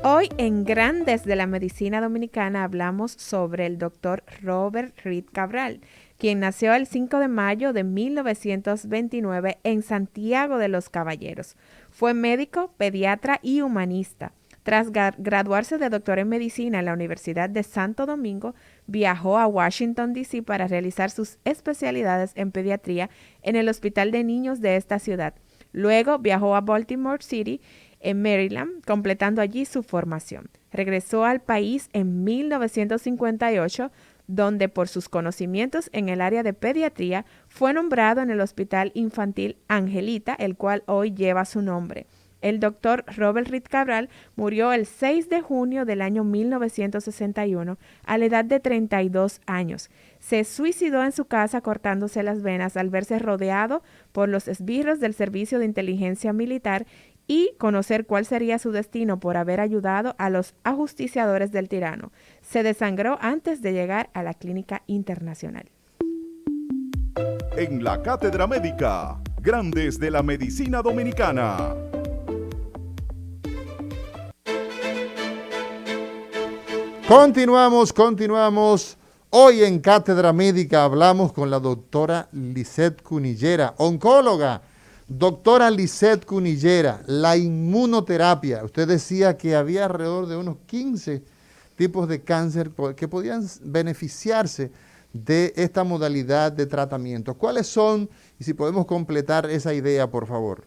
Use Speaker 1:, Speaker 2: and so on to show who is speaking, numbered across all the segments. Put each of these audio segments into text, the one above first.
Speaker 1: Hoy en Grandes de la Medicina Dominicana hablamos sobre el doctor Robert Reed Cabral, quien nació el 5 de mayo de 1929 en Santiago de los Caballeros. Fue médico, pediatra y humanista. Tras graduarse de doctor en medicina en la Universidad de Santo Domingo, viajó a Washington, D.C. para realizar sus especialidades en pediatría en el Hospital de Niños de esta ciudad. Luego viajó a Baltimore City en Maryland, completando allí su formación. Regresó al país en 1958, donde por sus conocimientos en el área de pediatría fue nombrado en el Hospital Infantil Angelita, el cual hoy lleva su nombre. El doctor Robert Reed Cabral murió el 6 de junio del año 1961 a la edad de 32 años. Se suicidó en su casa cortándose las venas al verse rodeado por los esbirros del Servicio de Inteligencia Militar y conocer cuál sería su destino por haber ayudado a los ajusticiadores del tirano. Se desangró antes de llegar a la clínica internacional.
Speaker 2: En la Cátedra Médica, Grandes de la Medicina Dominicana.
Speaker 3: Continuamos. Hoy en Cátedra Médica hablamos con la doctora Lisette Cunillera, oncóloga. Doctora Lisette Cunillera, la inmunoterapia. Usted decía que había alrededor de unos 15 tipos de cáncer que podían beneficiarse de esta modalidad de tratamiento. ¿Cuáles son? Y si podemos completar esa idea, por favor.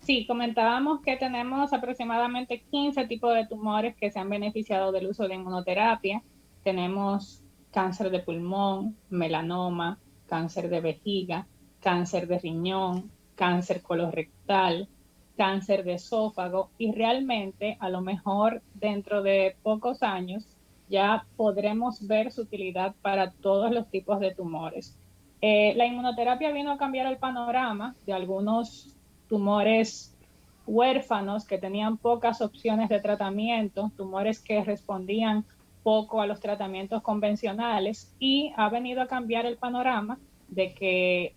Speaker 4: Sí, comentábamos que tenemos aproximadamente 15 tipos de tumores que se han beneficiado del uso de inmunoterapia. Tenemos cáncer de pulmón, melanoma, cáncer de vejiga, cáncer de riñón, cáncer colorectal, cáncer de esófago y realmente a lo mejor dentro de pocos años ya podremos ver su utilidad para todos los tipos de tumores. La inmunoterapia vino a cambiar el panorama de algunos tumores huérfanos que tenían pocas opciones de tratamiento, tumores que respondían poco a los tratamientos convencionales y ha venido a cambiar el panorama de que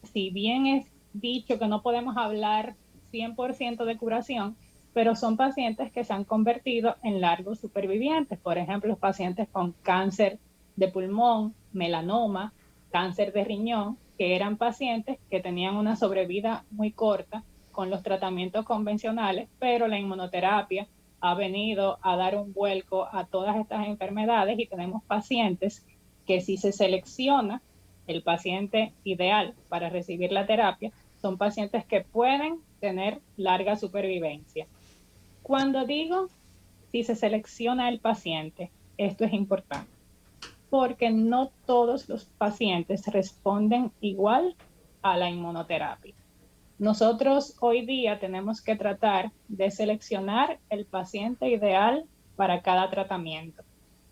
Speaker 4: si bien es dicho que no podemos hablar 100% de curación, pero son pacientes que se han convertido en largos supervivientes. Por ejemplo, los pacientes con cáncer de pulmón, melanoma, cáncer de riñón, que eran pacientes que tenían una sobrevida muy corta con los tratamientos convencionales, pero la inmunoterapia ha venido a dar un vuelco a todas estas enfermedades y tenemos pacientes que si se selecciona el paciente ideal para recibir la terapia, son pacientes que pueden tener larga supervivencia. Cuando digo si se selecciona el paciente, esto es importante, porque no todos los pacientes responden igual a la inmunoterapia. Nosotros hoy día tenemos que tratar de seleccionar el paciente ideal para cada tratamiento.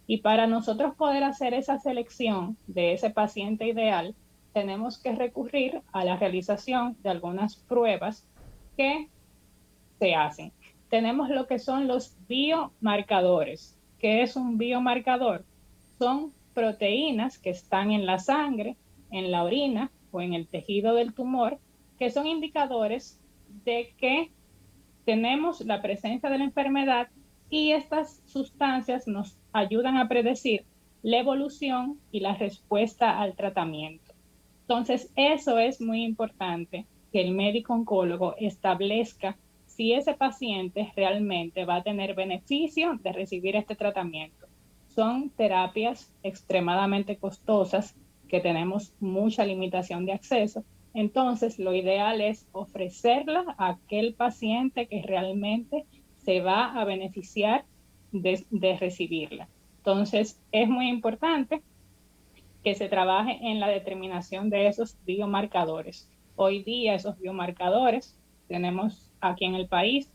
Speaker 4: Y para nosotros poder hacer esa selección de ese paciente ideal, tenemos que recurrir a la realización de algunas pruebas que se hacen. Tenemos lo que son los biomarcadores. ¿Qué es un biomarcador? Son proteínas que están en la sangre, en la orina o en el tejido del tumor, que son indicadores de que tenemos la presencia de la enfermedad y estas sustancias nos ayudan a predecir la evolución y la respuesta al tratamiento. Entonces, eso es muy importante, que el médico oncólogo establezca si ese paciente realmente va a tener beneficio de recibir este tratamiento. Son terapias extremadamente costosas que tenemos mucha limitación de acceso. Entonces, lo ideal es ofrecerla a aquel paciente que realmente se va a beneficiar de recibirla. Entonces, es muy importante que se trabaje en la determinación de esos biomarcadores. Hoy día esos biomarcadores tenemos aquí en el país,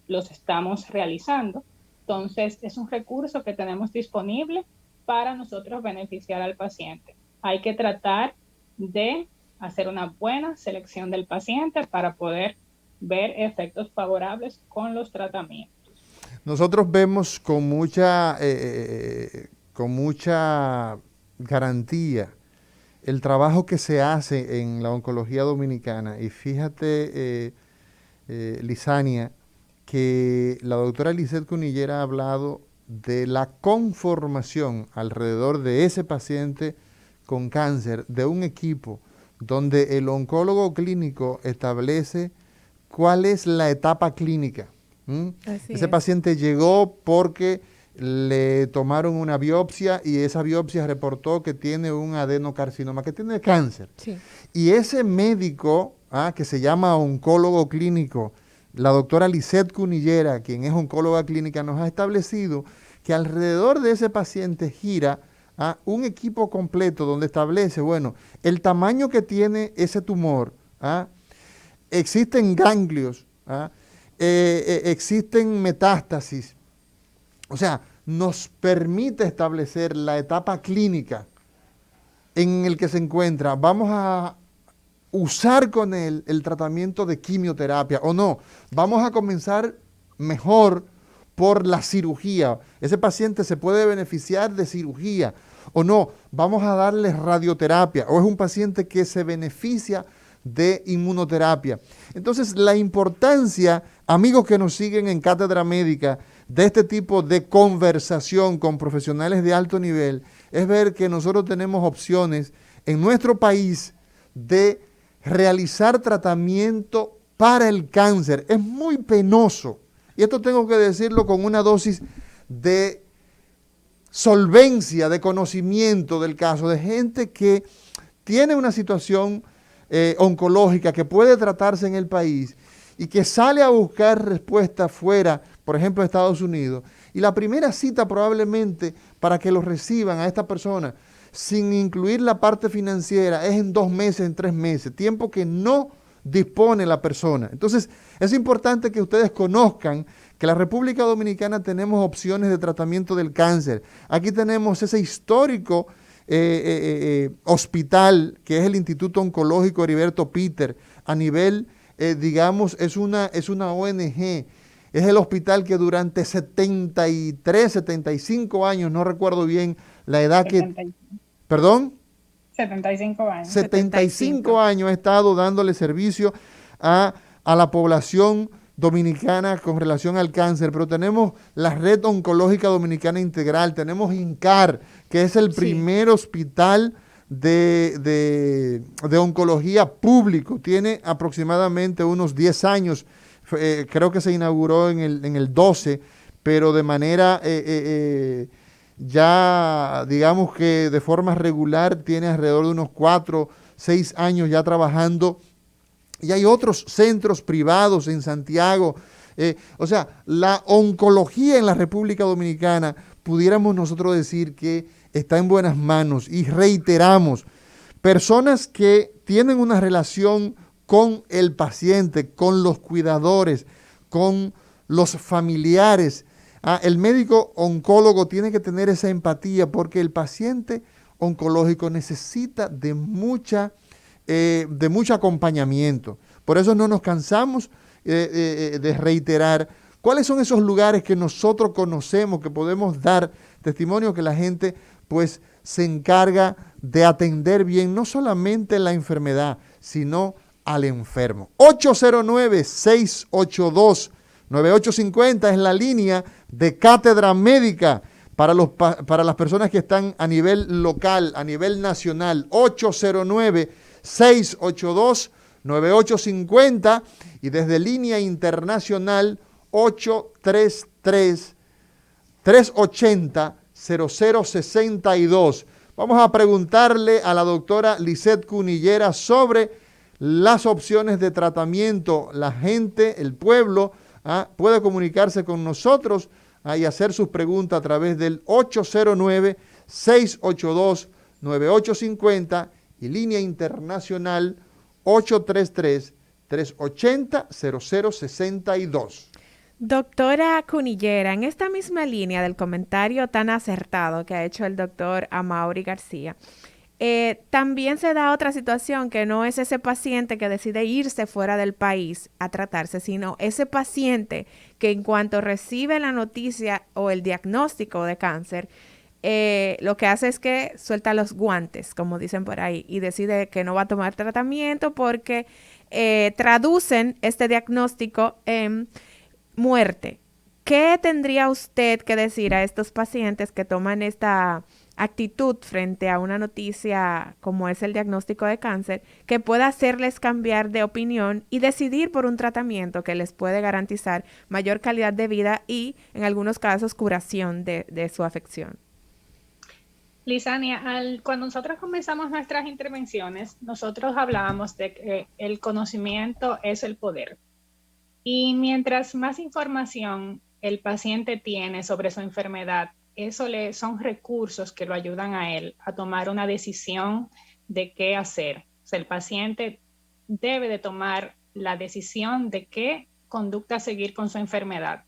Speaker 4: los estamos realizando. Entonces, es un recurso que tenemos disponible para nosotros beneficiar al paciente. Hay que tratar de hacer una buena selección del paciente para poder ver efectos favorables con los tratamientos.
Speaker 3: Nosotros vemos con mucha garantía el trabajo que se hace en la oncología dominicana. Y fíjate, Lisania, que la doctora Lisette Cunillera ha hablado de la conformación alrededor de ese paciente con cáncer de un equipo donde el oncólogo clínico establece cuál es la etapa clínica. Ese paciente llegó porque le tomaron una biopsia y esa biopsia reportó que tiene un adenocarcinoma, que tiene cáncer.
Speaker 1: Sí.
Speaker 3: Y ese médico, que se llama oncólogo clínico, la doctora Lisette Cunillera, quien es oncóloga clínica, nos ha establecido que alrededor de ese paciente gira un equipo completo donde establece, bueno, el tamaño que tiene ese tumor, existen ganglios, existen metástasis, o sea, nos permite establecer la etapa clínica en el que se encuentra. Vamos a usar con él el tratamiento de quimioterapia o no. Vamos a comenzar mejor por la cirugía. Ese paciente se puede beneficiar de cirugía o no. Vamos a darle radioterapia o es un paciente que se beneficia de inmunoterapia. Entonces, la importancia, amigos que nos siguen en Cátedra Médica, de este tipo de conversación con profesionales de alto nivel, es ver que nosotros tenemos opciones en nuestro país de realizar tratamiento para el cáncer. Es muy penoso, y esto tengo que decirlo con una dosis de solvencia, de conocimiento del caso, de gente que tiene una situación oncológica que puede tratarse en el país y que sale a buscar respuesta fuera, por ejemplo, Estados Unidos, y la primera cita probablemente para que lo reciban a esta persona, sin incluir la parte financiera, es en 2 meses, en 3 meses, tiempo que no dispone la persona. Entonces, es importante que ustedes conozcan que en la República Dominicana tenemos opciones de tratamiento del cáncer. Aquí tenemos ese histórico hospital que es el Instituto Oncológico Heriberto Peter, a nivel, digamos, es una ONG. Es el hospital que durante 73, 75 años, no recuerdo bien la edad
Speaker 4: 75.
Speaker 3: ¿Perdón?
Speaker 4: 75 años.
Speaker 3: 75 años ha estado dándole servicio a la población dominicana con relación al cáncer, pero tenemos la Red Oncológica Dominicana Integral, tenemos INCAR, que es el primer hospital de oncología público, tiene aproximadamente unos 10 años, creo que se inauguró en el 12, pero de manera ya digamos que de forma regular tiene alrededor de unos 4, 6 años ya trabajando. Y hay otros centros privados en Santiago. O sea, la oncología en la República Dominicana, pudiéramos nosotros decir que está en buenas manos. Y reiteramos, personas que tienen una relación con el paciente, con los cuidadores, con los familiares. El médico oncólogo tiene que tener esa empatía porque el paciente oncológico necesita de mucho acompañamiento. Por eso no nos cansamos de reiterar cuáles son esos lugares que nosotros conocemos, que podemos dar testimonio, que la gente pues se encarga de atender bien no solamente la enfermedad, sino al enfermo. 809-682-9850 es la línea de Cátedra Médica para las personas que están a nivel local, a nivel nacional. 809-682-9850 y desde línea internacional 833-380-0062. Vamos a preguntarle a la doctora Lisette Cunillera sobre las opciones de tratamiento. La gente, el pueblo, puede comunicarse con nosotros y hacer sus preguntas a través del 809-682-9850 y línea internacional 833-380-0062.
Speaker 1: Doctora Cunillera, en esta misma línea del comentario tan acertado que ha hecho el doctor Amaury García, también se da otra situación que no es ese paciente que decide irse fuera del país a tratarse, sino ese paciente que en cuanto recibe la noticia o el diagnóstico de cáncer, lo que hace es que suelta los guantes, como dicen por ahí, y decide que no va a tomar tratamiento porque traducen este diagnóstico en muerte. ¿Qué tendría usted que decir a estos pacientes que toman esta actitud frente a una noticia como es el diagnóstico de cáncer, que pueda hacerles cambiar de opinión y decidir por un tratamiento que les puede garantizar mayor calidad de vida y, en algunos casos, curación de su afección?
Speaker 4: Lisania, cuando nosotros comenzamos nuestras intervenciones, nosotros hablábamos de que el conocimiento es el poder. Y mientras más información el paciente tiene sobre su enfermedad, son recursos que lo ayudan a él a tomar una decisión de qué hacer. O sea, el paciente debe de tomar la decisión de qué conducta seguir con su enfermedad.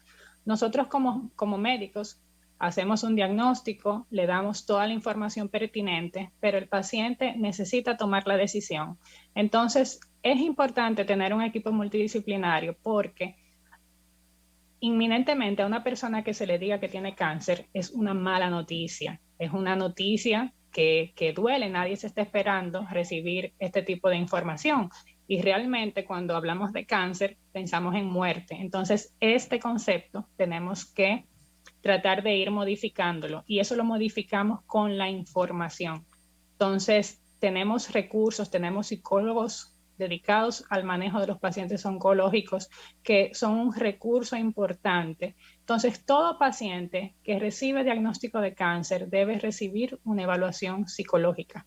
Speaker 4: Nosotros como médicos hacemos un diagnóstico, le damos toda la información pertinente, pero el paciente necesita tomar la decisión. Entonces, es importante tener un equipo multidisciplinario porque inminentemente a una persona que se le diga que tiene cáncer es una mala noticia, es una noticia que duele, nadie se está esperando recibir este tipo de información. Y realmente cuando hablamos de cáncer pensamos en muerte. Entonces, este concepto tenemos que tratar de ir modificándolo y eso lo modificamos con la información. Entonces, tenemos recursos, tenemos psicólogos dedicados al manejo de los pacientes oncológicos, que son un recurso importante. Entonces, todo paciente que recibe diagnóstico de cáncer debe recibir una evaluación psicológica,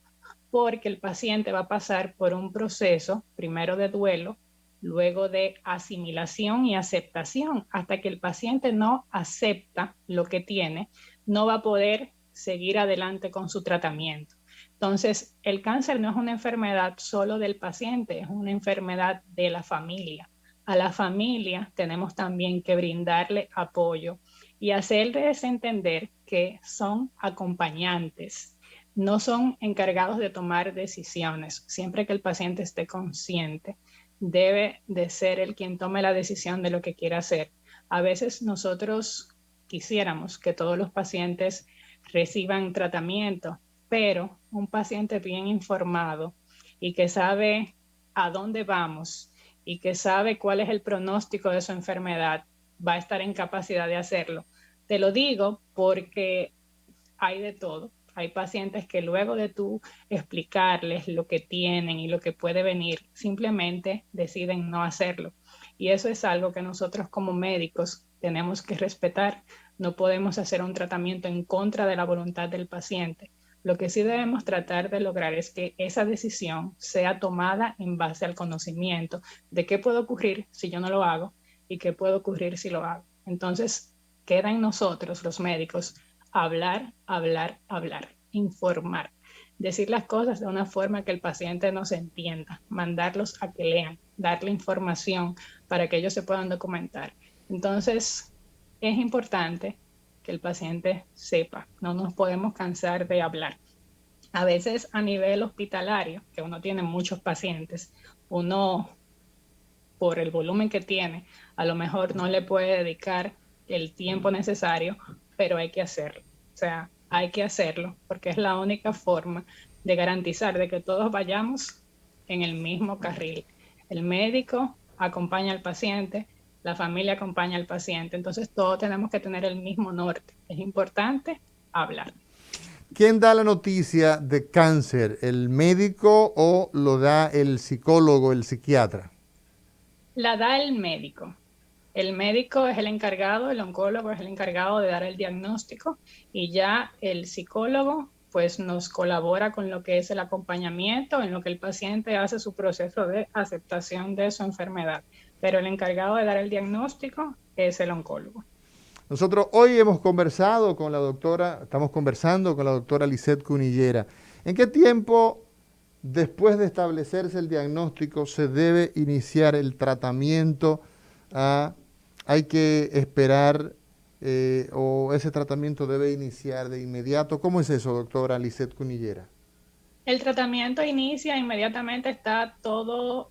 Speaker 4: porque el paciente va a pasar por un proceso, primero de duelo, luego de asimilación y aceptación. Hasta que el paciente no acepta lo que tiene, no va a poder seguir adelante con su tratamiento. Entonces, el cáncer no es una enfermedad solo del paciente, es una enfermedad de la familia. A la familia tenemos también que brindarle apoyo y hacerles entender que son acompañantes, no son encargados de tomar decisiones. Siempre que el paciente esté consciente, debe de ser el quien tome la decisión de lo que quiera hacer. A veces nosotros quisiéramos que todos los pacientes reciban tratamiento, pero un paciente bien informado y que sabe a dónde vamos y que sabe cuál es el pronóstico de su enfermedad, va a estar en capacidad de hacerlo. Te lo digo porque hay de todo. Hay pacientes que luego de tú explicarles lo que tienen y lo que puede venir, simplemente deciden no hacerlo. Y eso es algo que nosotros como médicos tenemos que respetar. No podemos hacer un tratamiento en contra de la voluntad del paciente. Lo que sí debemos tratar de lograr es que esa decisión sea tomada en base al conocimiento de qué puede ocurrir si yo no lo hago y qué puede ocurrir si lo hago. Entonces, queda en nosotros, los médicos, hablar, hablar, hablar, informar, decir las cosas de una forma que el paciente nos entienda, mandarlos a que lean, darle información para que ellos se puedan documentar. Entonces, es importante que el paciente sepa, no nos podemos cansar de hablar. A veces a nivel hospitalario, que uno tiene muchos pacientes, uno por el volumen que tiene, a lo mejor no le puede dedicar el tiempo necesario, pero hay que hacerlo. O sea, hay que hacerlo porque es la única forma de garantizar de que todos vayamos en el mismo carril. El médico acompaña al paciente, la familia acompaña al paciente, entonces todos tenemos que tener el mismo norte. Es importante hablar.
Speaker 3: ¿Quién da la noticia de cáncer? ¿El médico o lo da el psicólogo, el psiquiatra?
Speaker 4: La da el médico. El médico es el encargado, el oncólogo es el encargado de dar el diagnóstico y ya el psicólogo pues nos colabora con lo que es el acompañamiento, en lo que el paciente hace su proceso de aceptación de su enfermedad. Pero el encargado de dar el diagnóstico es el oncólogo.
Speaker 3: Nosotros hoy estamos conversando con la doctora Lisette Cunillera. ¿En qué tiempo, después de establecerse el diagnóstico, se debe iniciar el tratamiento? ¿Hay que esperar o ese tratamiento debe iniciar de inmediato? ¿Cómo es eso, doctora Lisette Cunillera?
Speaker 4: El tratamiento inicia inmediatamente, está todo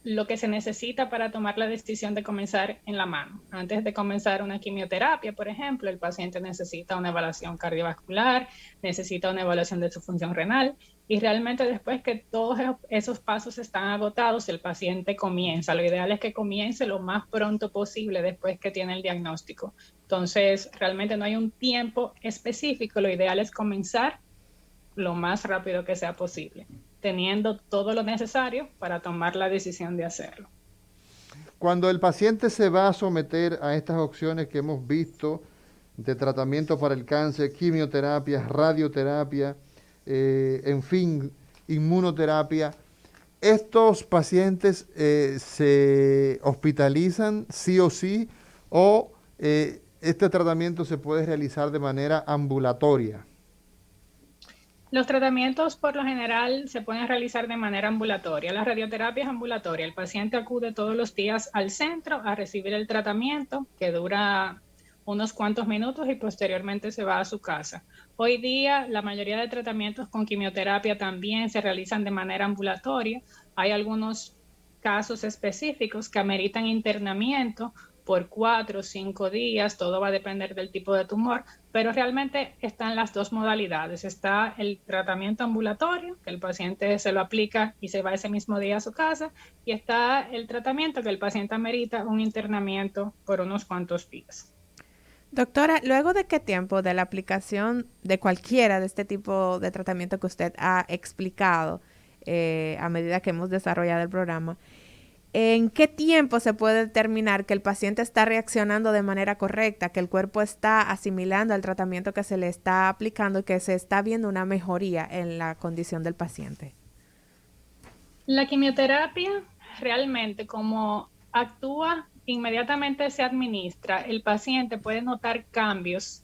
Speaker 4: lo que se necesita para tomar la decisión de comenzar en la mano. Antes de comenzar una quimioterapia, por ejemplo, el paciente necesita una evaluación cardiovascular, necesita una evaluación de su función renal, y realmente después que todos esos pasos están agotados, el paciente comienza. Lo ideal es que comience lo más pronto posible después que tiene el diagnóstico. Entonces, realmente no hay un tiempo específico, lo ideal es comenzar lo más rápido que sea posible, teniendo todo lo necesario para tomar la decisión de hacerlo.
Speaker 3: Cuando el paciente se va a someter a estas opciones que hemos visto de tratamiento para el cáncer, quimioterapia, radioterapia, en fin, inmunoterapia, ¿estos pacientes se hospitalizan sí o sí o este tratamiento se puede realizar de manera ambulatoria?
Speaker 4: Los tratamientos por lo general se pueden realizar de manera ambulatoria. La radioterapia es ambulatoria. El paciente acude todos los días al centro a recibir el tratamiento, que dura unos cuantos minutos, y posteriormente se va a su casa. Hoy día la mayoría de tratamientos con quimioterapia también se realizan de manera ambulatoria. Hay algunos casos específicos que ameritan internamiento por 4 o 5 días, todo va a depender del tipo de tumor, pero realmente están las dos modalidades. Está el tratamiento ambulatorio, que el paciente se lo aplica y se va ese mismo día a su casa, y está el tratamiento que el paciente amerita un internamiento por unos cuantos días.
Speaker 1: Doctora, ¿luego de qué tiempo de la aplicación de cualquiera de este tipo de tratamiento que usted ha explicado a medida que hemos desarrollado el programa, en qué tiempo se puede determinar que el paciente está reaccionando de manera correcta, que el cuerpo está asimilando el tratamiento que se le está aplicando y que se está viendo una mejoría en la condición del paciente?
Speaker 4: La quimioterapia realmente, como actúa, inmediatamente se administra, el paciente puede notar cambios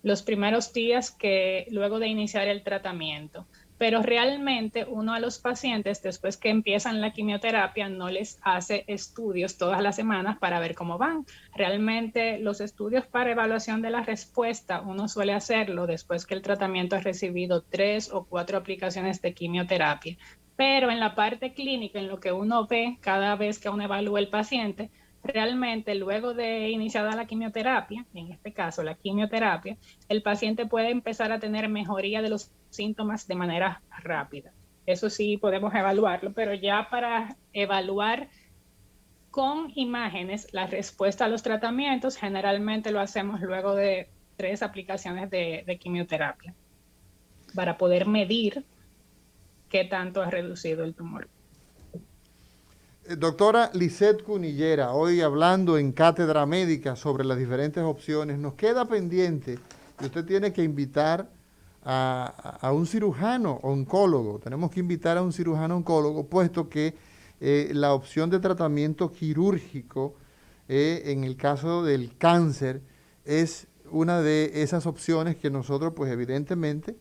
Speaker 4: los primeros días que luego de iniciar el tratamiento. Pero realmente uno a los pacientes, después que empiezan la quimioterapia, no les hace estudios todas las semanas para ver cómo van. Realmente los estudios para evaluación de la respuesta uno suele hacerlo después que el tratamiento ha recibido 3 o 4 aplicaciones de quimioterapia. Pero en la parte clínica, en lo que uno ve cada vez que uno evalúa el paciente, realmente luego de iniciada la quimioterapia, en este caso la quimioterapia, el paciente puede empezar a tener mejoría de los síntomas de manera rápida. Eso sí podemos evaluarlo, pero ya para evaluar con imágenes la respuesta a los tratamientos, generalmente lo hacemos luego de 3 aplicaciones de quimioterapia para poder medir qué tanto ha reducido el tumor.
Speaker 3: Doctora Lisette Cunillera, hoy hablando en Cátedra Médica sobre las diferentes opciones, nos queda pendiente que usted tiene que invitar a un cirujano oncólogo. Tenemos que invitar a un cirujano oncólogo, puesto que la opción de tratamiento quirúrgico en el caso del cáncer es una de esas opciones que nosotros, pues evidentemente,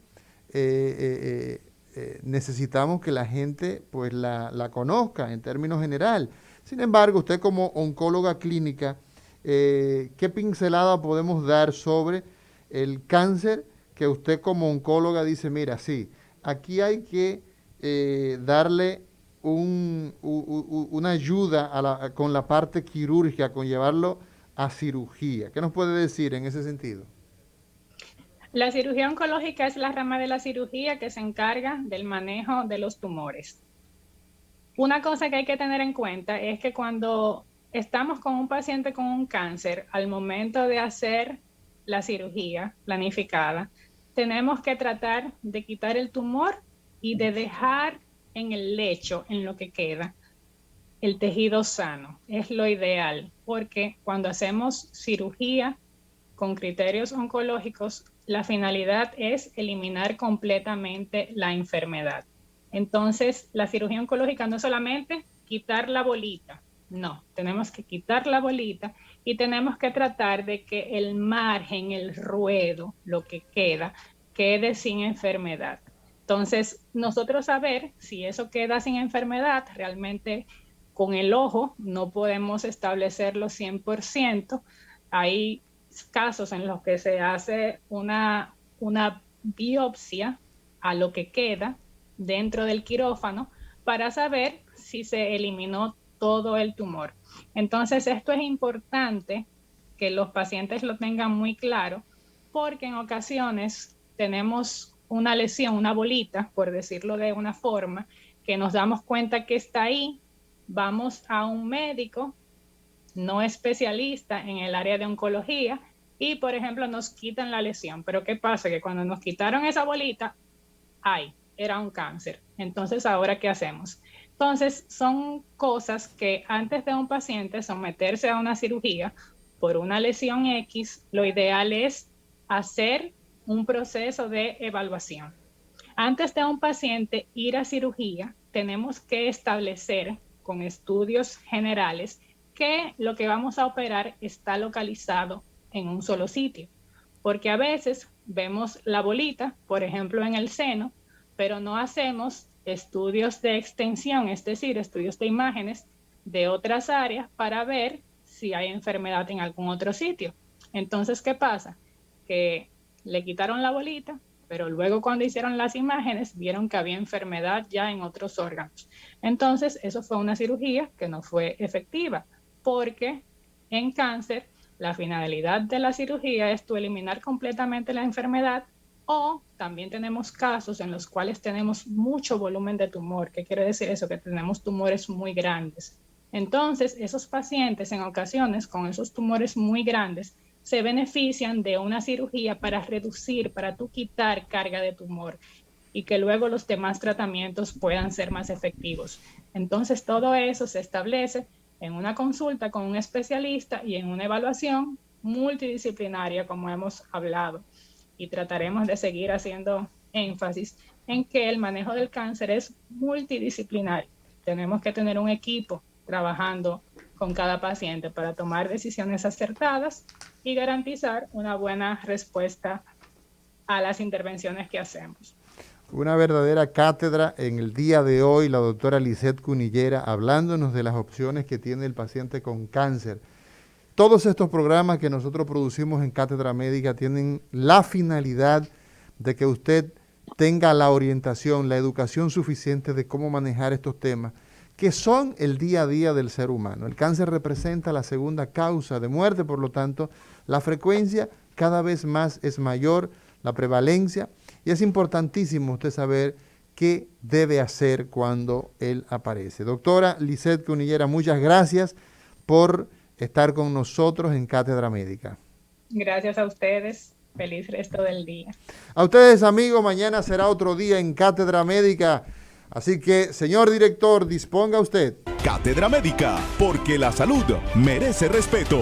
Speaker 3: necesitamos que la gente pues la conozca en términos general. Sin embargo, usted como oncóloga clínica, ¿qué pincelada podemos dar sobre el cáncer que usted como oncóloga dice, mira, sí, aquí hay que darle una ayuda con la parte quirúrgica, con llevarlo a cirugía? ¿Qué nos puede decir en ese sentido?
Speaker 4: La cirugía oncológica es la rama de la cirugía que se encarga del manejo de los tumores. Una cosa que hay que tener en cuenta es que cuando estamos con un paciente con un cáncer, al momento de hacer la cirugía planificada, tenemos que tratar de quitar el tumor y de dejar en el lecho, en lo que queda, el tejido sano. Es lo ideal, porque cuando hacemos cirugía con criterios oncológicos, la finalidad es eliminar completamente la enfermedad. Entonces, la cirugía oncológica no es solamente quitar la bolita, no, tenemos que quitar la bolita y tenemos que tratar de que el margen, el ruedo, lo que queda, quede sin enfermedad. Entonces, nosotros saber si eso queda sin enfermedad, realmente con el ojo no podemos establecerlo 100%. Hay casos en los que se hace una biopsia a lo que queda dentro del quirófano para saber si se eliminó todo el tumor. Entonces, esto es importante que los pacientes lo tengan muy claro, porque en ocasiones tenemos una lesión, una bolita, por decirlo de una forma, que nos damos cuenta que está ahí, vamos a un médico no especialista en el área de oncología y, por ejemplo, nos quitan la lesión. Pero ¿qué pasa? Que cuando nos quitaron esa bolita, era un cáncer. Entonces, ¿ahora qué hacemos? Entonces, son cosas que antes de un paciente someterse a una cirugía por una lesión X, lo ideal es hacer un proceso de evaluación. Antes de un paciente ir a cirugía, tenemos que establecer con estudios generales que lo que vamos a operar está localizado en un solo sitio. Porque a veces vemos la bolita, por ejemplo, en el seno, pero no hacemos estudios de extensión, es decir, estudios de imágenes de otras áreas para ver si hay enfermedad en algún otro sitio. Entonces, ¿qué pasa? Que le quitaron la bolita, pero luego cuando hicieron las imágenes vieron que había enfermedad ya en otros órganos. Entonces, eso fue una cirugía que no fue efectiva, porque en cáncer la finalidad de la cirugía es eliminar completamente la enfermedad, o también tenemos casos en los cuales tenemos mucho volumen de tumor. ¿Qué quiere decir eso? Que tenemos tumores muy grandes. Entonces, esos pacientes en ocasiones con esos tumores muy grandes se benefician de una cirugía para reducir, para tú quitar carga de tumor y que luego los demás tratamientos puedan ser más efectivos. Entonces, todo eso se establece en una consulta con un especialista y en una evaluación multidisciplinaria, como hemos hablado. Y trataremos de seguir haciendo énfasis en que el manejo del cáncer es multidisciplinario. Tenemos que tener un equipo trabajando con cada paciente para tomar decisiones acertadas y garantizar una buena respuesta a las intervenciones que hacemos.
Speaker 3: Una verdadera cátedra en el día de hoy, la doctora Lisette Cunillera, hablándonos de las opciones que tiene el paciente con cáncer. Todos estos programas que nosotros producimos en Cátedra Médica tienen la finalidad de que usted tenga la orientación, la educación suficiente de cómo manejar estos temas, que son el día a día del ser humano. El cáncer representa la segunda causa de muerte, por lo tanto, la frecuencia cada vez más es mayor, la prevalencia, y es importantísimo usted saber qué debe hacer cuando él aparece. Doctora Lisette Cunillera, muchas gracias por estar con nosotros en Cátedra Médica.
Speaker 4: Gracias a ustedes. Feliz resto del día.
Speaker 3: A ustedes, amigos, mañana será otro día en Cátedra Médica. Así que, señor director, disponga usted.
Speaker 2: Cátedra Médica, porque la salud merece respeto.